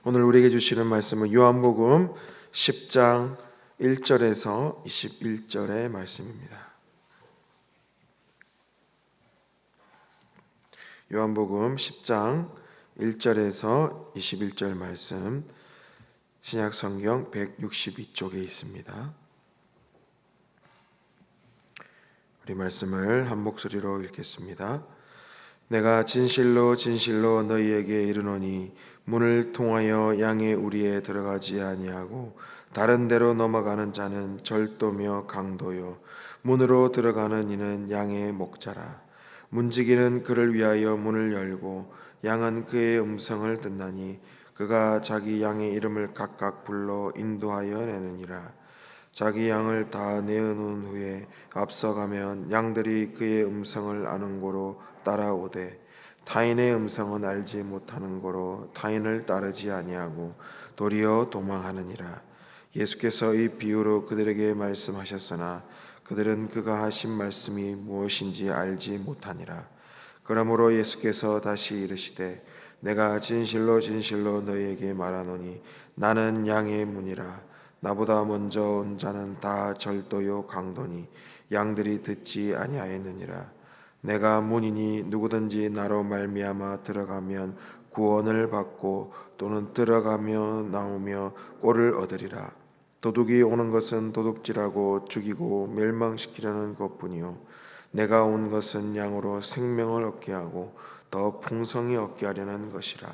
오늘 우리에게 주시는 말씀은 요한복음 10장 1절에서 21절의 말씀입니다. 요한복음 10장 1절에서 21절 말씀, 신약성경 162쪽에 있습니다. 우리 말씀을 한 목소리로 읽겠습니다. 내가 진실로 진실로 너희에게 이르노니 문을 통하여 양의 우리에 들어가지 아니하고 다른 데로 넘어가는 자는 절도며 강도요 문으로 들어가는 이는 양의 목자라. 문지기는 그를 위하여 문을 열고 양은 그의 음성을 듣나니 그가 자기 양의 이름을 각각 불러 인도하여 내느니라. 자기 양을 다 내어놓은 후에 앞서가면 양들이 그의 음성을 아는 고로 따라오되 타인의 음성은 알지 못하는 고로 타인을 따르지 아니하고 도리어 도망하느니라. 예수께서 이 비유로 그들에게 말씀하셨으나 그들은 그가 하신 말씀이 무엇인지 알지 못하니라. 그러므로 예수께서 다시 이르시되 내가 진실로 진실로 너희에게 말하노니 나는 양의 문이라. 나보다 먼저 온 자는 다 절도요 강도니 양들이 듣지 아니하였느니라. 내가 문이니 누구든지 나로 말미암아 들어가면 구원을 받고 또는 들어가며 나오며 꼴을 얻으리라. 도둑이 오는 것은 도둑질하고 죽이고 멸망시키려는 것뿐이요 내가 온 것은 양으로 생명을 얻게 하고 더 풍성히 얻게 하려는 것이라.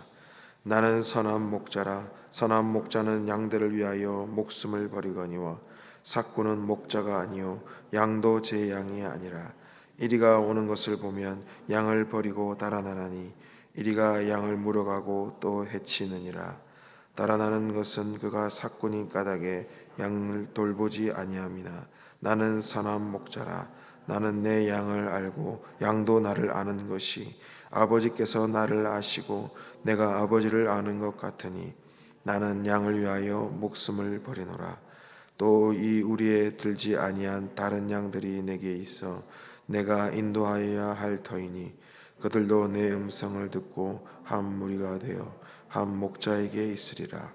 나는 선한 목자라. 선한 목자는 양들을 위하여 목숨을 버리거니와 삭구는 목자가 아니요 양도 제 양이 아니라. 이리가 오는 것을 보면 양을 버리고 달아나나니 이리가 양을 물어가고 또 해치느니라. 달아나는 것은 그가 삭구니 까닭에 양을 돌보지 아니함이나 나는 선한 목자라. 나는 내 양을 알고 양도 나를 아는 것이 아버지께서 나를 아시고 내가 아버지를 아는 것 같으니 나는 양을 위하여 목숨을 버리노라. 또 이 우리에 들지 아니한 다른 양들이 내게 있어 내가 인도하여야 할 터이니 그들도 내 음성을 듣고 한 무리가 되어 한 목자에게 있으리라.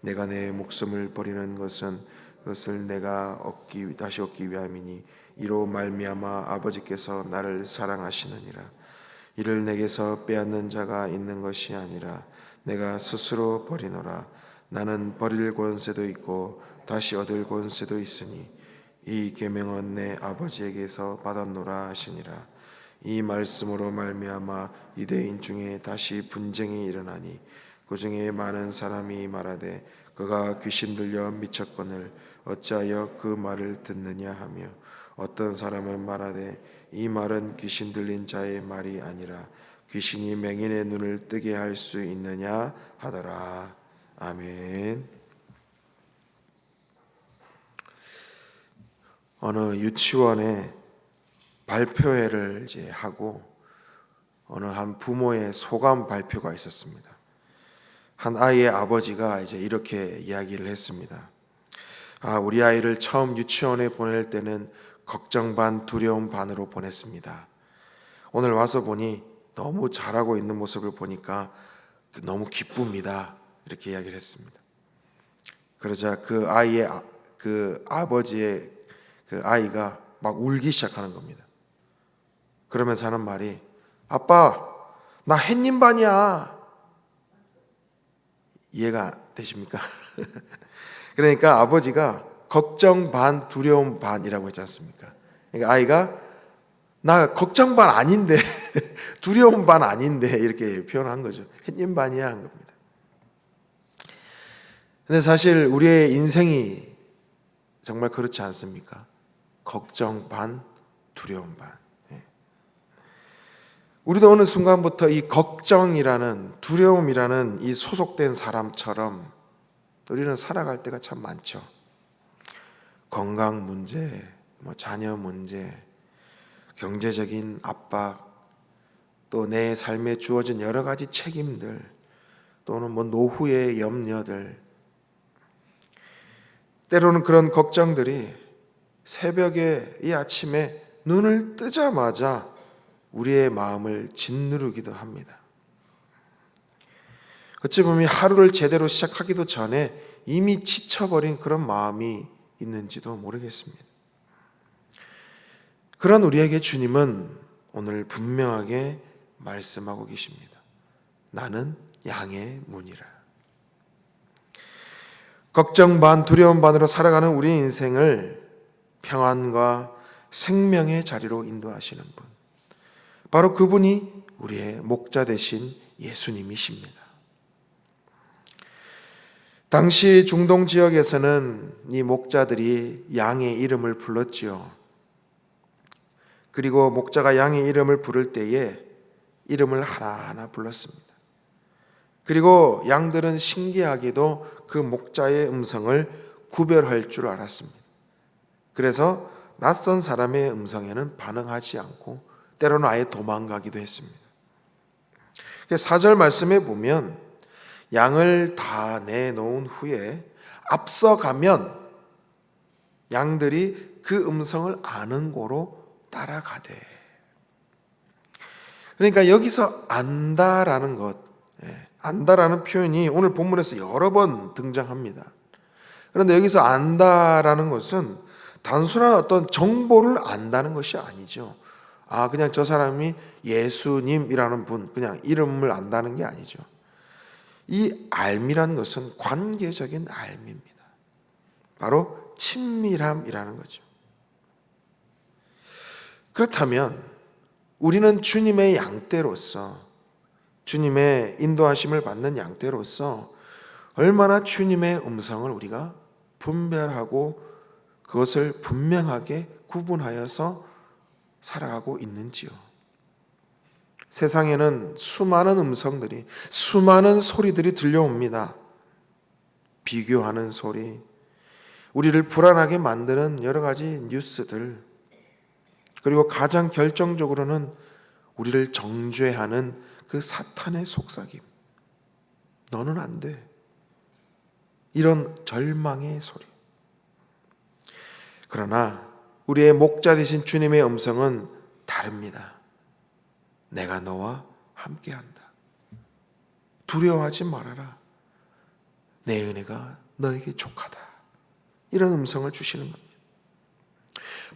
내가 내 목숨을 버리는 것은 그것을 내가 다시 얻기 위함이니 이로 말미암아 아버지께서 나를 사랑하시느니라. 이를 내게서 빼앗는 자가 있는 것이 아니라 내가 스스로 버리노라. 나는 버릴 권세도 있고 다시 얻을 권세도 있으니 이 계명은 내 아버지에게서 받았노라 하시니라. 이 말씀으로 말미암아 유대인 중에 다시 분쟁이 일어나니 그 중에 많은 사람이 말하되 그가 귀신 들려 미쳤거늘 어찌하여 그 말을 듣느냐 하며 어떤 사람은 말하되 이 말은 귀신 들린 자의 말이 아니라 귀신이 맹인의 눈을 뜨게 할 수 있느냐 하더라. 아멘. 어느 유치원에 발표회를 이제 하고 어느 한 부모의 소감 발표가 있었습니다. 한 아이의 아버지가 이제 이렇게 이야기를 했습니다. 우리 아이를 처음 유치원에 보낼 때는 걱정 반 두려움 반으로 보냈습니다. 오늘 와서 보니 너무 잘하고 있는 모습을 보니까 너무 기쁩니다. 이렇게 이야기를 했습니다. 그러자 그 아버지의 그 아이가 막 울기 시작하는 겁니다. 그러면서 하는 말이 아빠 나 햇님 반이야. 이해가 되십니까? 그러니까 아버지가 걱정 반 두려움 반이라고 했지 않습니까? 그러니까 아이가 나 걱정 반 아닌데 두려움 반 아닌데 이렇게 표현한 거죠. 햇님 반이야 한 겁니다. 근데 사실 우리의 인생이 정말 그렇지 않습니까? 걱정 반 두려움 반. 우리도 어느 순간부터 이 걱정이라는 두려움이라는 이 소속된 사람처럼 우리는 살아갈 때가 참 많죠. 건강 문제, 자녀 문제, 경제적인 압박, 또 내 삶에 주어진 여러 가지 책임들, 또는 노후의 염려들, 때로는 그런 걱정들이 새벽에 이 아침에 눈을 뜨자마자 우리의 마음을 짓누르기도 합니다. 어찌 보면 하루를 제대로 시작하기도 전에 이미 지쳐버린 그런 마음이 있는지도 모르겠습니다. 그런 우리에게 주님은 오늘 분명하게 말씀하고 계십니다. 나는 양의 문이라. 걱정 반 두려움 반으로 살아가는 우리 인생을 평안과 생명의 자리로 인도하시는 분, 바로 그분이 우리의 목자 되신 예수님이십니다. 당시 중동 지역에서는 이 목자들이 양의 이름을 불렀지요. 그리고 목자가 양의 이름을 부를 때에 이름을 하나하나 불렀습니다. 그리고 양들은 신기하게도 그 목자의 음성을 구별할 줄 알았습니다. 그래서 낯선 사람의 음성에는 반응하지 않고 때로는 아예 도망가기도 했습니다. 4절 말씀에 보면 양을 다 내놓은 후에 앞서가면 양들이 그 음성을 아는 고로 따라가되. 그러니까 여기서 안다라는 것, 안다라는 표현이 오늘 본문에서 여러 번 등장합니다. 그런데 여기서 안다라는 것은 단순한 어떤 정보를 안다는 것이 아니죠. 그냥 저 사람이 예수님이라는 분, 그냥 이름을 안다는 게 아니죠. 이 알미라는 것은 관계적인 알미입니다. 바로 친밀함이라는 거죠. 그렇다면 우리는 주님의 양떼로서, 주님의 인도하심을 받는 양떼로서 얼마나 주님의 음성을 우리가 분별하고 그것을 분명하게 구분하여서 살아가고 있는지요. 세상에는 수많은 음성들이, 수많은 소리들이 들려옵니다. 비교하는 소리, 우리를 불안하게 만드는 여러 가지 뉴스들, 그리고 가장 결정적으로는 우리를 정죄하는 그 사탄의 속삭임. 너는 안 돼. 이런 절망의 소리. 그러나 우리의 목자 되신 주님의 음성은 다릅니다. 내가 너와 함께한다. 두려워하지 말아라. 내 은혜가 너에게 족하다. 이런 음성을 주시는 겁니다.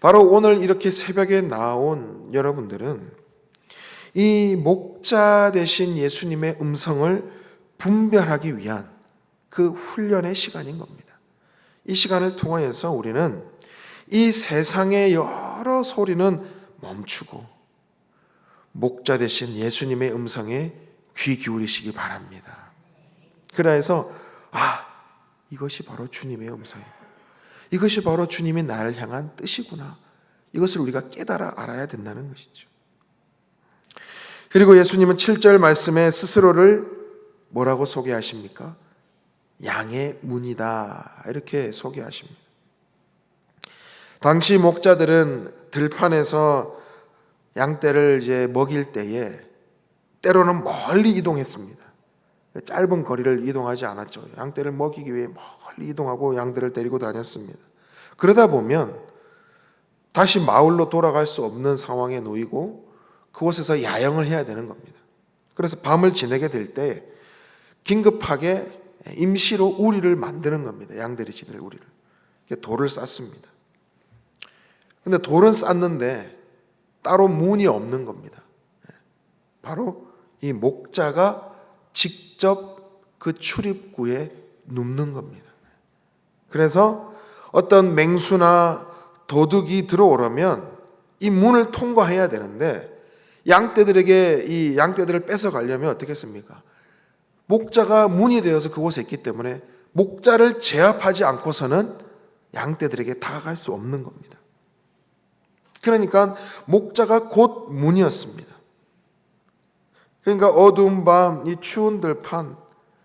바로 오늘 이렇게 새벽에 나온 여러분들은 이 목자 되신 예수님의 음성을 분별하기 위한 그 훈련의 시간인 겁니다. 이 시간을 통하여서 우리는 이 세상의 여러 소리는 멈추고 목자 되신 예수님의 음성에 귀 기울이시기 바랍니다. 그래서 이것이 바로 주님의 음성이다. 이것이 바로 주님이 나를 향한 뜻이구나. 이것을 우리가 깨달아 알아야 된다는 것이죠. 그리고 예수님은 7절 말씀에 스스로를 뭐라고 소개하십니까? 양의 문이다. 이렇게 소개하십니다. 당시 목자들은 들판에서 양떼를 이제 먹일 때에 때로는 멀리 이동했습니다. 짧은 거리를 이동하지 않았죠. 양떼를 먹이기 위해 멀리 이동하고 양들을 데리고 다녔습니다. 그러다 보면 다시 마을로 돌아갈 수 없는 상황에 놓이고 그곳에서 야영을 해야 되는 겁니다. 그래서 밤을 지내게 될 때 긴급하게 임시로 우리를 만드는 겁니다. 양들이 지낼 우리를. 돌을 쌓습니다. 근데 돌은 쌓는데 따로 문이 없는 겁니다. 바로 이 목자가 직접 그 출입구에 눕는 겁니다. 그래서 어떤 맹수나 도둑이 들어오려면 이 문을 통과해야 되는데 양떼들에게 이 양떼들을 뺏어가려면 어떻게 했습니까? 목자가 문이 되어서 그곳에 있기 때문에 목자를 제압하지 않고서는 양떼들에게 다가갈 수 없는 겁니다. 그러니까 목자가 곧 문이었습니다. 그러니까 어두운 밤, 이 추운 들판,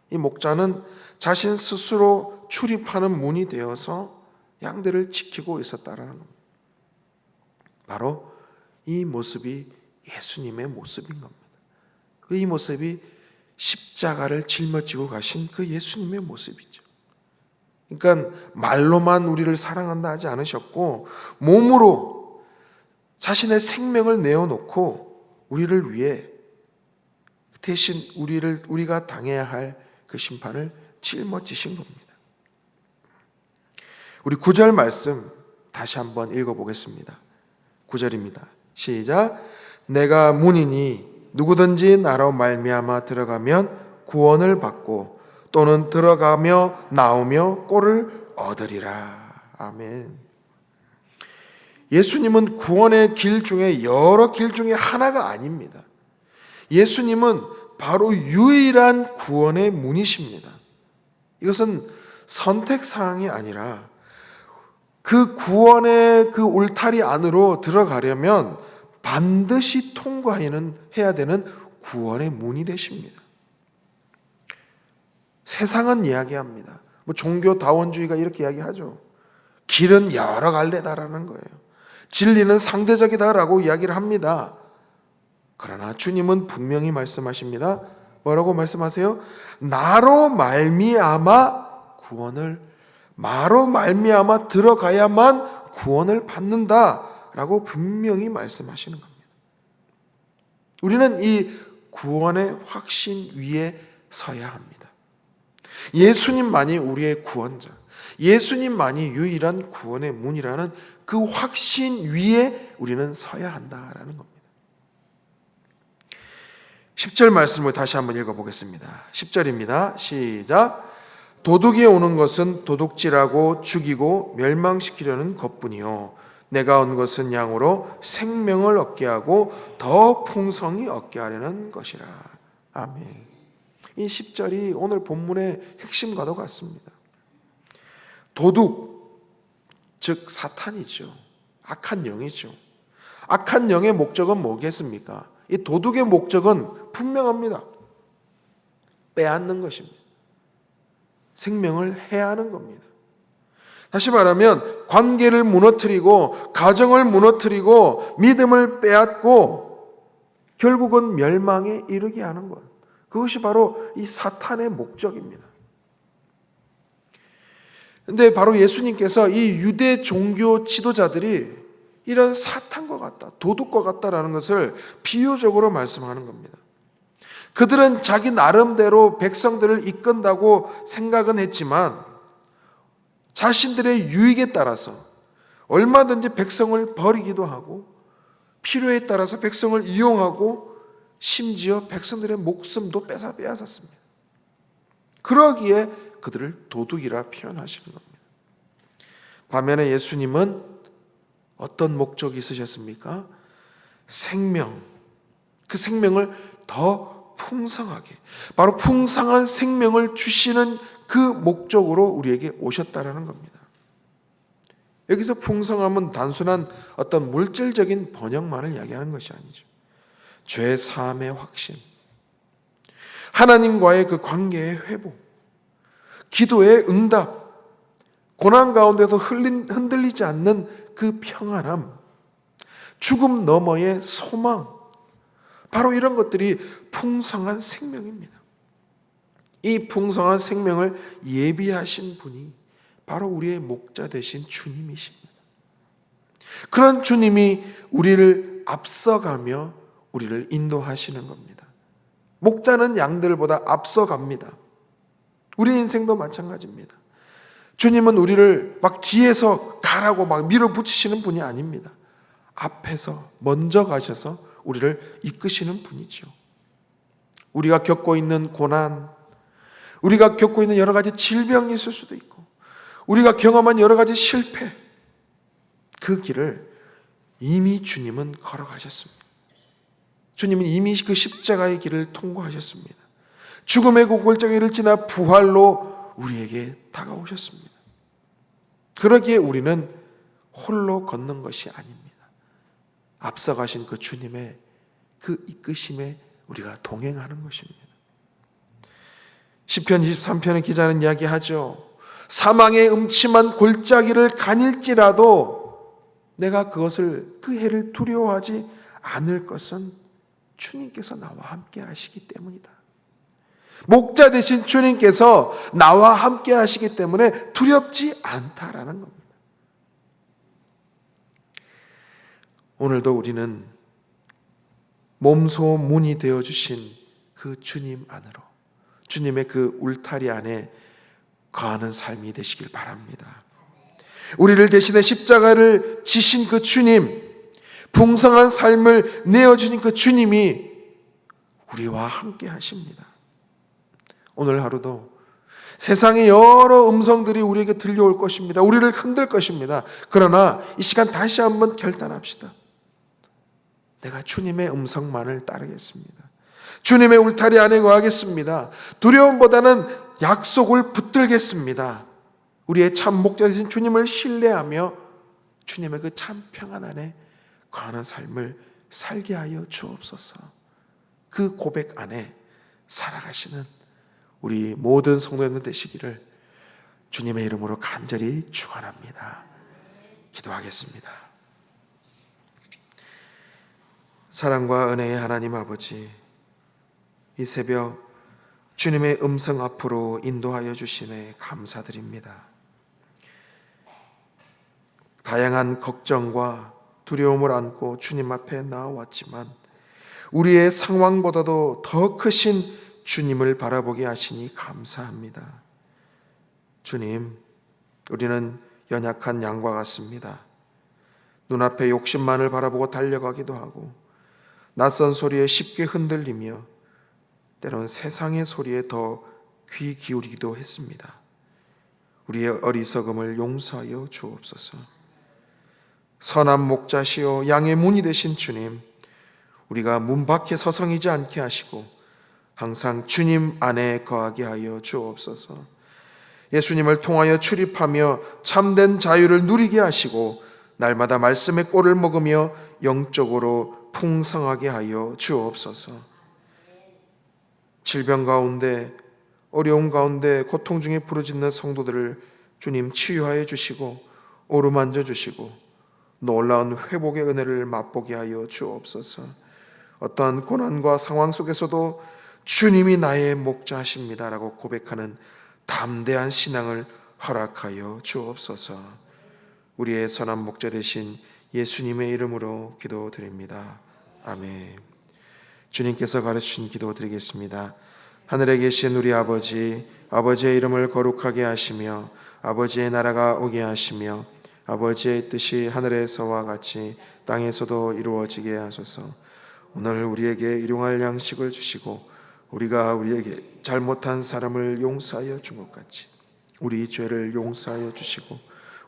이 목자는 자신 스스로 출입하는 문이 되어서 양들을 지키고 있었다라는 겁니다. 바로 이 모습이 예수님의 모습인 겁니다. 이 모습이 십자가를 짊어지고 가신 그 예수님의 모습이죠. 그러니까 말로만 우리를 사랑한다 하지 않으셨고 몸으로 자신의 생명을 내어놓고 우리를 위해 대신 우리가 당해야 할 그 심판을 짊어지신 겁니다. 우리 9절 말씀 다시 한번 읽어보겠습니다. 9절입니다. 시작. 내가 문이니 누구든지 나로 말미암아 들어가면 구원을 받고 또는 들어가며 나오며 꼴을 얻으리라. 아멘. 예수님은 구원의 길 중에 여러 길 중에 하나가 아닙니다. 예수님은 바로 유일한 구원의 문이십니다. 이것은 선택사항이 아니라 그 구원의 그 울타리 안으로 들어가려면 반드시 통과해야 되는 구원의 문이 되십니다. 세상은 이야기합니다. 종교다원주의가 이렇게 이야기하죠. 길은 여러 갈래다라는 거예요. 진리는 상대적이다라고 이야기를 합니다. 그러나 주님은 분명히 말씀하십니다. 뭐라고 말씀하세요? 나로 말미암아 들어가야만 구원을 받는다라고 분명히 말씀하시는 겁니다. 우리는 이 구원의 확신 위에 서야 합니다. 예수님만이 우리의 구원자, 예수님만이 유일한 구원의 문이라는 그 확신 위에 우리는 서야 한다라는 겁니다. 10절 말씀을 다시 한번 읽어보겠습니다. 10절입니다. 시작. 도둑이 오는 것은 도둑질하고 죽이고 멸망시키려는 것뿐이요 내가 온 것은 양으로 생명을 얻게 하고 더 풍성히 얻게 하려는 것이라. 아멘. 이 10절이 오늘 본문의 핵심과도 같습니다. 도둑, 즉 사탄이죠. 악한 영이죠. 악한 영의 목적은 뭐겠습니까? 이 도둑의 목적은 분명합니다. 빼앗는 것입니다. 생명을 해하는 겁니다. 다시 말하면 관계를 무너뜨리고 가정을 무너뜨리고 믿음을 빼앗고 결국은 멸망에 이르게 하는 것. 그것이 바로 이 사탄의 목적입니다. 그런데 바로 예수님께서 이 유대 종교 지도자들이 이런 사탄과 같다, 도둑과 같다라는 것을 비유적으로 말씀하는 겁니다. 그들은 자기 나름대로 백성들을 이끈다고 생각은 했지만 자신들의 유익에 따라서 얼마든지 백성을 버리기도 하고 필요에 따라서 백성을 이용하고 심지어 백성들의 목숨도 빼앗았습니다. 그러기에 그들을 도둑이라 표현하시는 겁니다. 반면에 예수님은 어떤 목적이 있으셨습니까? 생명, 그 생명을 더 풍성하게, 바로 풍성한 생명을 주시는 그 목적으로 우리에게 오셨다라는 겁니다. 여기서 풍성함은 단순한 어떤 물질적인 번영만을 이야기하는 것이 아니죠. 죄 사함의 확신, 하나님과의 그 관계의 회복, 기도의 응답, 고난 가운데도 흔들리지 않는 그 평안함, 죽음 너머의 소망, 바로 이런 것들이 풍성한 생명입니다. 이 풍성한 생명을 예비하신 분이 바로 우리의 목자 되신 주님이십니다. 그런 주님이 우리를 앞서가며 우리를 인도하시는 겁니다. 목자는 양들보다 앞서갑니다. 우리 인생도 마찬가지입니다. 주님은 우리를 막 뒤에서 가라고 막 밀어붙이시는 분이 아닙니다. 앞에서 먼저 가셔서 우리를 이끄시는 분이죠. 우리가 겪고 있는 고난, 우리가 겪고 있는 여러 가지 질병이 있을 수도 있고 우리가 경험한 여러 가지 실패, 그 길을 이미 주님은 걸어가셨습니다. 주님은 이미 그 십자가의 길을 통과하셨습니다. 죽음의 고골정을 지나 부활로 우리에게 다가오셨습니다. 그러기에 우리는 홀로 걷는 것이 아닙니다. 앞서가신 그 주님의 그 이끄심에 우리가 동행하는 것입니다. 시편 23편의 기자는 이야기하죠. 사망의 음침한 골짜기를 가닐지라도 내가 그 해를 두려워하지 않을 것은 주님께서 나와 함께 하시기 때문이다. 목자 되신 주님께서 나와 함께 하시기 때문에 두렵지 않다라는 겁니다. 오늘도 우리는 몸소 문이 되어주신 그 주님 안으로, 주님의 그 울타리 안에 거하는 삶이 되시길 바랍니다. 우리를 대신해 십자가를 지신 그 주님, 풍성한 삶을 내어주신 그 주님이 우리와 함께 하십니다. 오늘 하루도 세상의 여러 음성들이 우리에게 들려올 것입니다. 우리를 흔들 것입니다. 그러나 이 시간 다시 한번 결단합시다. 내가 주님의 음성만을 따르겠습니다. 주님의 울타리 안에 거하겠습니다. 두려움보다는 약속을 붙들겠습니다. 우리의 참 목자이신 주님을 신뢰하며 주님의 그 참 평안 안에 거하는 삶을 살게 하여 주옵소서. 그 고백 안에 살아가시는 우리 모든 성도님들 되시기를 주님의 이름으로 간절히 축원합니다. 기도하겠습니다. 사랑과 은혜의 하나님 아버지, 이 새벽 주님의 음성 앞으로 인도하여 주심에 감사드립니다. 다양한 걱정과 두려움을 안고 주님 앞에 나왔지만 우리의 상황보다도 더 크신 주님을 바라보게 하시니 감사합니다. 주님, 우리는 연약한 양과 같습니다. 눈앞의 욕심만을 바라보고 달려가기도 하고 낯선 소리에 쉽게 흔들리며 때론 세상의 소리에 더 귀 기울이기도 했습니다. 우리의 어리석음을 용서하여 주옵소서. 선한 목자시오 양의 문이 되신 주님, 우리가 문 밖에 서성이지 않게 하시고 항상 주님 안에 거하게 하여 주옵소서. 예수님을 통하여 출입하며 참된 자유를 누리게 하시고 날마다 말씀의 꼴을 먹으며 영적으로 풍성하게 하여 주옵소서. 질병 가운데, 어려움 가운데, 고통 중에 부르짖는 성도들을 주님 치유하여 주시고 어루만져 주시고 놀라운 회복의 은혜를 맛보게 하여 주옵소서. 어떠한 고난과 상황 속에서도 주님이 나의 목자십니다라고 고백하는 담대한 신앙을 허락하여 주옵소서. 우리의 선한 목자 되신 예수님의 이름으로 기도드립니다. 아멘. 주님께서 가르치신 기도 드리겠습니다. 하늘에 계신 우리 아버지, 아버지의 이름을 거룩하게 하시며 아버지의 나라가 오게 하시며 아버지의 뜻이 하늘에서와 같이 땅에서도 이루어지게 하소서. 오늘 우리에게 일용할 양식을 주시고 우리가 우리에게 잘못한 사람을 용서하여 준 것 같이 우리 죄를 용서하여 주시고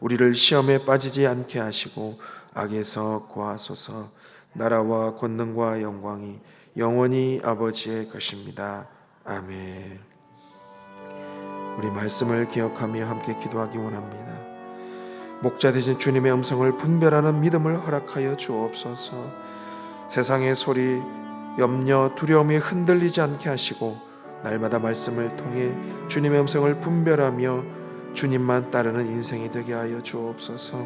우리를 시험에 빠지지 않게 하시고 악에서 구하소서. 나라와 권능과 영광이 영원히 아버지의 것입니다. 아멘. 우리 말씀을 기억하며 함께 기도하기 원합니다. 목자 되신 주님의 음성을 분별하는 믿음을 허락하여 주옵소서. 세상의 소리, 염려, 두려움에 흔들리지 않게 하시고 날마다 말씀을 통해 주님의 음성을 분별하며 주님만 따르는 인생이 되게 하여 주옵소서.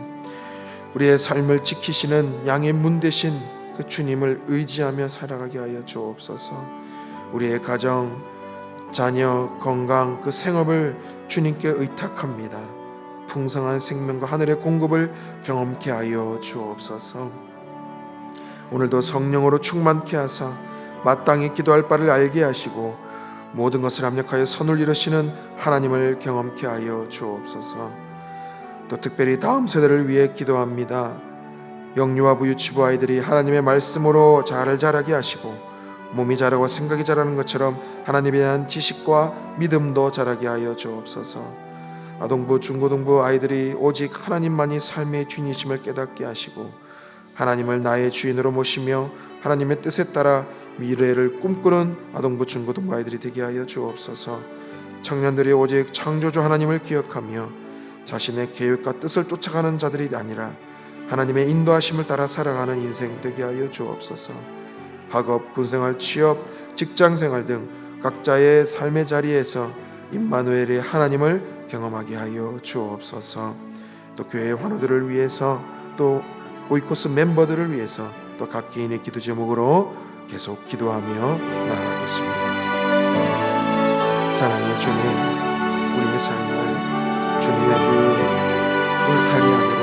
우리의 삶을 지키시는 양의 문 되신 그 주님을 의지하며 살아가게 하여 주옵소서. 우리의 가정, 자녀, 건강, 그 생업을 주님께 의탁합니다. 풍성한 생명과 하늘의 공급을 경험케 하여 주옵소서. 오늘도 성령으로 충만케 하사 마땅히 기도할 바를 알게 하시고 모든 것을 합력하여 선을 이루시는 하나님을 경험케 하여 주옵소서. 또 특별히 다음 세대를 위해 기도합니다. 영유아부 유치부 아이들이 하나님의 말씀으로 잘 자라게 하시고 몸이 자라고 생각이 자라는 것처럼 하나님에 대한 지식과 믿음도 자라게 하여 주옵소서. 아동부 중고등부 아이들이 오직 하나님만이 삶의 주인이심을 깨닫게 하시고 하나님을 나의 주인으로 모시며 하나님의 뜻에 따라 미래를 꿈꾸는 아동부 중고등부 아이들이 되게 하여 주옵소서. 청년들이 오직 창조주 하나님을 기억하며 자신의 계획과 뜻을 쫓아가는 자들이 아니라 하나님의 인도하심을 따라 살아가는 인생 되게 하여 주옵소서. 학업, 군생활, 취업, 직장생활 등 각자의 삶의 자리에서 임마누엘의 하나님을 경험하게 하여 주옵소서. 또 교회의 환우들을 위해서, 또 오이코스 멤버들을 위해서, 또 각 개인의 기도 제목으로 계속 기도하며 나아가겠습니다. 사랑의 주님, 우리의 삶을 주님의 그 울타리 안에